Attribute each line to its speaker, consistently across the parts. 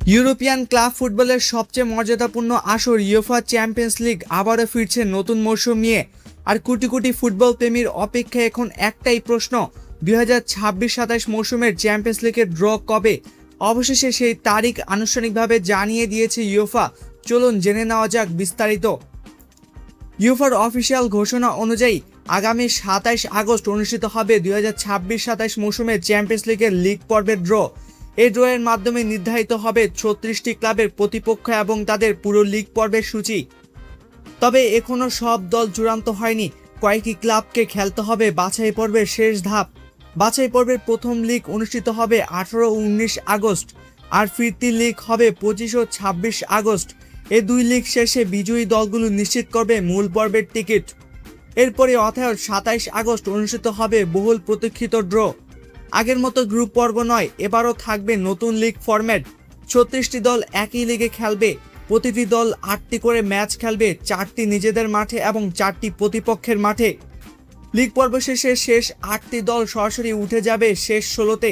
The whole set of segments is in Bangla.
Speaker 1: ইউরোপিয়ান ক্লাব ফুটবলের সবচেয়ে মর্যাদাপূর্ণ আসর ইউএফা চ্যাম্পিয়ন্স লিগ আবারও ফিরছে নতুন মরশুম নিয়ে। আর কোটি কোটি ফুটবল প্রেমীর অপেক্ষায় এখন একটাই প্রশ্ন, 2026-27 মৌসুমের চ্যাম্পিয়ন্স লিগের ড্র কবে? অবশেষে সেই তারিখ আনুষ্ঠানিকভাবে জানিয়ে দিয়েছে ইউএফা। চলুন জেনে নেওয়া যাক বিস্তারিত। ইউএফার অফিসিয়াল ঘোষণা অনুযায়ী আগামী 27 আগস্ট অনুষ্ঠিত হবে 2026-27 মৌসুমের চ্যাম্পিয়ন্স লিগের লিগ পর্বের ড্র। এই ড্রয়ের মাধ্যমে নির্ধারিত হবে 36টি ক্লাবের প্রতিপক্ষ এবং তাদের পুরো লিগ পর্বের সূচি। তবে এখনও সব দল চূড়ান্ত হয়নি, কয়েকটি ক্লাবকে খেলতে হবে বাছাই পর্বের শেষ ধাপ। বাছাই পর্বের প্রথম লিগ অনুষ্ঠিত হবে 18 ও 19 আগস্ট, আর ফিরতি লিগ হবে 25 ও 26 আগস্ট। এই দুই লিগ শেষে বিজয়ী দলগুলো নিশ্চিত করবে মূল পর্বের টিকিট। এরপরে অর্থাৎ 27 আগস্ট অনুষ্ঠিত হবে বহুল প্রতীক্ষিত ড্র। আগের মতো গ্রুপ পর্ব নয়, এবারও থাকবে নতুন লিগ ফরম্যাট। 36টি দল একই লিগে খেলবে, প্রতিটি দল 8টি করে ম্যাচ খেলবে, 4টি নিজেদের মাঠে এবং 4টি প্রতিপক্ষের মাঠে। লিগ পর্ব শেষে শেষ 8টি দল সরাসরি উঠে যাবে শেষ 16তে,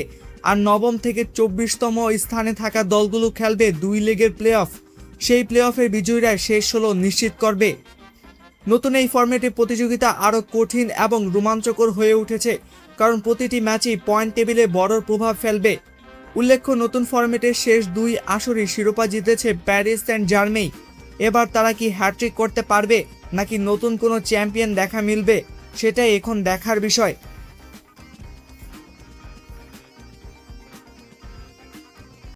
Speaker 1: আর নবম থেকে 24তম স্থানে থাকা দলগুলো খেলবে দুই লিগের প্লে অফ। সেই প্লে অফের বিজয়ীরা শেষ 16 নিশ্চিত করবে। নতুন এই ফরম্যাটে প্রতিযোগিতা আরও কঠিন এবং রোমাঞ্চকর হয়ে উঠেছে, কারণ প্রতিটি ম্যাচই পয়েন্ট টেবিলে বড় প্রভাব ফেলবে। উল্লেখ্য, নতুন ফরম্যাটের শেষ দুই আসরই শিরোপা জিতেছে প্যারিস সেন্ট জার্মেই। এবার তারা কি হ্যাট্রিক করতে পারবে নাকি নতুন কোনো চ্যাম্পিয়ন দেখা মিলবে, সেটাই এখন দেখার বিষয়।